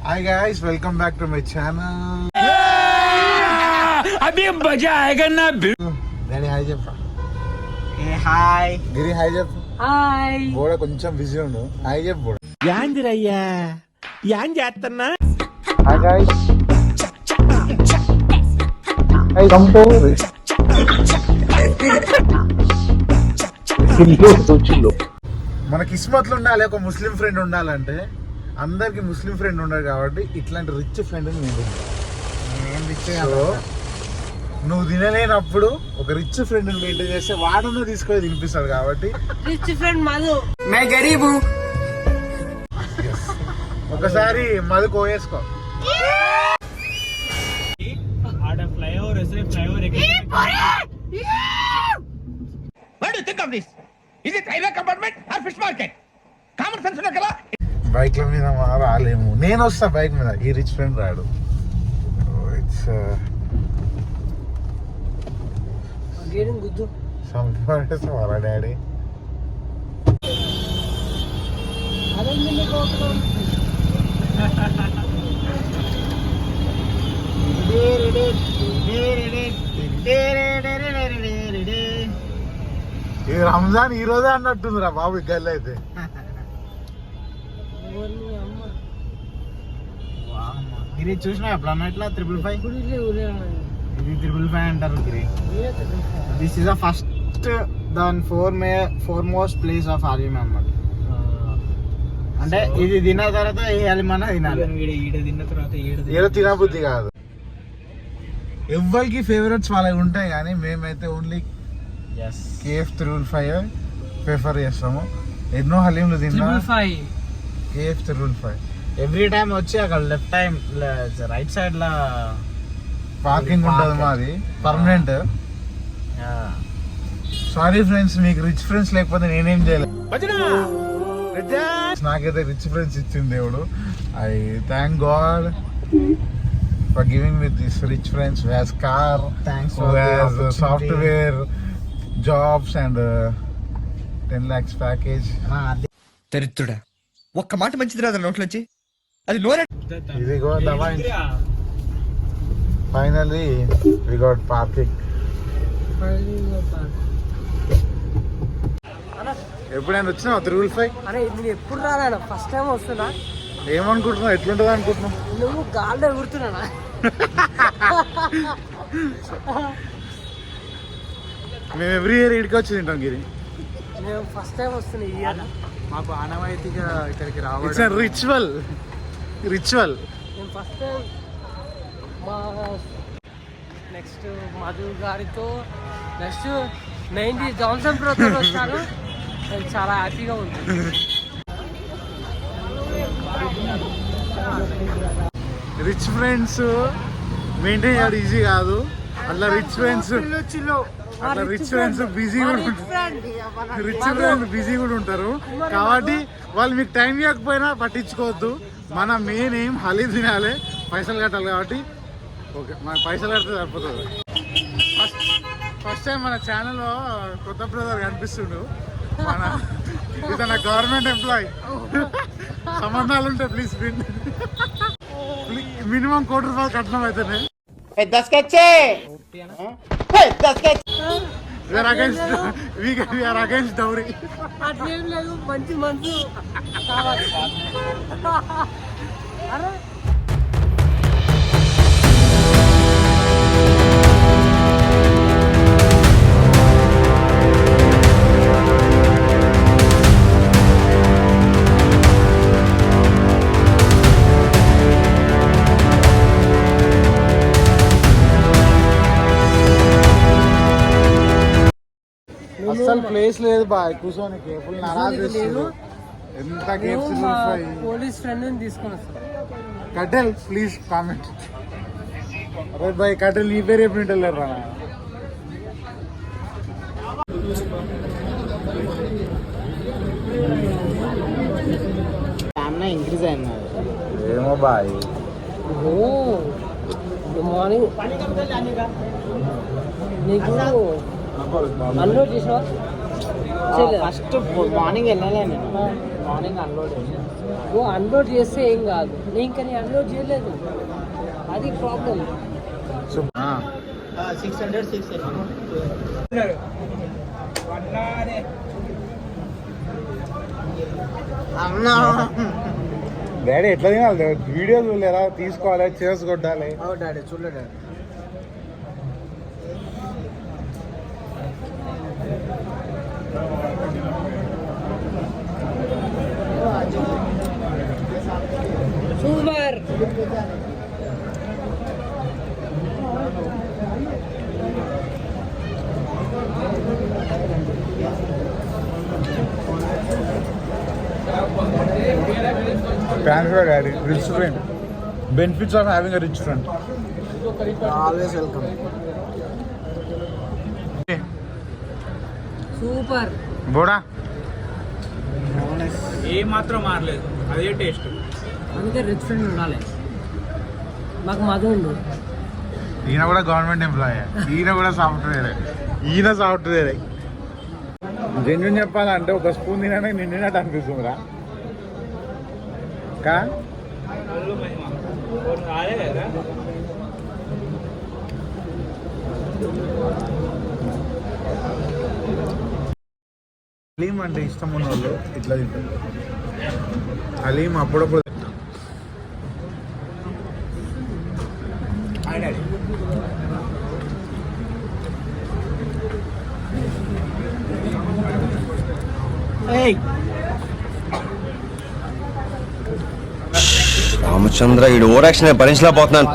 Hi guys, welcome back to my channel. अभी मजा आएगा ना. Daddy hi చెప్పు. Hey hi. గిరి hi చెప్పు. Hi. బోడ కొంచెం బిజీ ఉండు. Hi చెప్పు బోడ. యాందిరయ్యా యాన్ చేస్తున్నా. Hi guys. Hey come to. మన కిస్మత్లో ఉండాలి, ఒక ముస్లిం ఫ్రెండ్ ఉండాలంటే అందరికి ముస్లిం ఫ్రెండ్ ఉండదు కాబట్టి ఇట్లాంటి రిచ్ ఫ్రెండ్ నువ్వు తినలేనప్పుడు ఒక రిచ్ ఫ్రెండ్ మెయింటైన్ చేస్తే వాడన్నా తీసుకొని తినిపిస్తాడు కాబట్టి రిచ్ ఫ్రెండ్ మధు మే గరీబు. ఒకసారి మధు కోయేసుకో. ఆడ ఫ్లైఓవర్ వస్తే flyover What do you think of this? Is it railway compartment or fish market? Common sense ఉన్న కదా. బైక్ల మీద రాలేము, నేను వస్తా బైక్ మీద, ఈ రిచ్ ఫ్రెండ్ రాడు. ఇట్స్ గుద్దు వాళ్ళ డాడీ. ఈ రంజాన్ ఈ రోజే అన్నట్టుందిరా బాబు ఈ గల్లి అయితే. గిరి చూసినా ఎప్పుడు అన్నట్లా 555 ఇది 555 అంటారు గిరి. దిస్ ఇస్ ద ఫస్ట్ దాని ఫోర్ మోస్ట్ ప్లేస్ ఆఫ్ ఆర్యమ్ అన్నమాట. అంటే ఇది తిన్న తర్వాత వేయాలి మన తినాలి. ఏదో తినబుద్ధి కాదు. ఎవరికి ఫేవరెట్స్ వాళ్ళకి ఉంటాయి కానీ మేమైతే ఓన్లీ KF 555 ప్రిఫర్ చేస్తాము. ఎన్నో హలీంలు తిన్నా KF 555. ఎవ్రీ టైం వచ్చి అక్కడ లెఫ్ట్ టైం రైట్ సైడ్ లా పార్కింగ్ ఉంటుంది మాది పర్మనెంట్. సారీ ఫ్రెండ్స్, మీకు రిచ్ ఫ్రెండ్స్ లేకపోతే నేనేం చేయలేదు. నాకైతే రిచ్ ఫ్రెండ్స్ ఇచ్చింది దేవుడు. I thank God for giving with this rich friends who has car, who has software jobs and 10 lakhs package. దరిద్రుడా, ఒక్క మాట మంచిది రాదు నోట్లోంచి. అది నోరే. ఇదిగో ఫైనల్లీ we got parking. ఎప్పుడైనా వచ్చినావా 555? అరే నేను ఎప్పుడు రాలేను, ఫస్ట్ టైం వస్తున్నా. ఏమనుకుంటున్నావు, ఎట్లుంటుంది అనుకుంటున్నావు? నువ్వు గాల్లో ఎగురుతున్నా. మేము ఎవ్రీ ఇయర్ ఇక్కడికి వచ్చి తింటాం గిరి. నేను ఫస్ట్ టైం వస్తున్నా ఈ ఇయర్. మాకు ఆనవాయితీగా ఇక్కడికి ఇట్స్ రిచువల్. నేను ఫస్ట్ టైం మా నెక్స్ట్ మధు గారితో నెక్స్ట్ 90 జాన్సన్ బ్రోతో వస్తాను. నేను చాలా హ్యాపీగా ఉంటుంది. రిచ్ ఫ్రెండ్స్ మెయింటైన్ చేయడం ఈజీ కాదు. అట్లా రిచ్ ఫ్రెండ్స్ బిజీ కూడా ఉంటారు కాబట్టి వాళ్ళు మీకు టైం ఇవ్వకపోయినా పట్టించుకోవద్దు. మన మెయిన్ ఏం హలీ తినాలి, పైసలు కట్టాలి కాబట్టి ఓకే, మన పైసలు కడితే సరిపోతుంది. ఫస్ట్ టైం మన ఛానల్లో కొత్త బ్రదర్ కనిపిస్తుండు. మన ఇతను గవర్నమెంట్ ఎంప్లాయ్. సంబంధాలు ఉంటే ప్లీజ్ మినిమం ₹1 కోటి కట్నం అయితేనే. We are against dowry. అట్లేం లేదు, మంచి మనసు కావాలి. అరే అసలు ప్లేస్ లేదు బాయ్ కూర్చోనికి. ఫుల్ నారాజు. ఎంత పోలీస్ ఫ్రెండ్ తీసుకుని వస్తాను. కటల్ ప్లీజ్ కామెంట్. అరే బాయ్ కటల్ నీ పేరు ఎప్పుడు ఇంటలేరు రా. ఇంక్రీజ్ అయింది ఏమో బాయ్. Good morning. నీకు అన్లోడ్ చేసినా ఫస్ట్ మార్నింగ్ వెళ్ళాలి నేను. మార్నింగ్ అన్లోడ్ నువ్వు అన్లోడ్ చేస్తే ఏం కాదు నేను ఇంకా నీ అన్లోడ్ చేయలేదు అది ప్రాబ్లం. సో 600 680 అన్నా డాడీ ఎట్లా తినాలి వీడియో చూడలేరా తీసుకోవాలి చేసి కొట్టాలి. డాడీ చూడలే daddy. Super. Thanks for daddy. Rich friend. Benefits of having a rich friend. Always welcome. Super. బోడా ఏ మాత్రం మారలేదు, అదే టేస్ట్. అందుకే రిచ్ ఫ్రెండ్ ఉండాలి. మాకు మధు ఉండు. ఈయన కూడా గవర్నమెంట్ ఎంప్లాయీ, ఈయన కూడా సాఫ్ట్వేరే, ఈయన సాఫ్ట్వేరే. జెన్యున్ చెప్పాలంటే ఒక స్పూన్ తినడానికి నిండినట్టు అనిపిస్తుందిరా కా. హలీం అంటే ఇష్టం ఉన్న వాళ్ళు ఇట్లా తింటారు. హలీం అప్పుడప్పుడు రామచంద్ర ఈ ఓవర్ యాక్షన్ భరించలేకపోతున్నాను.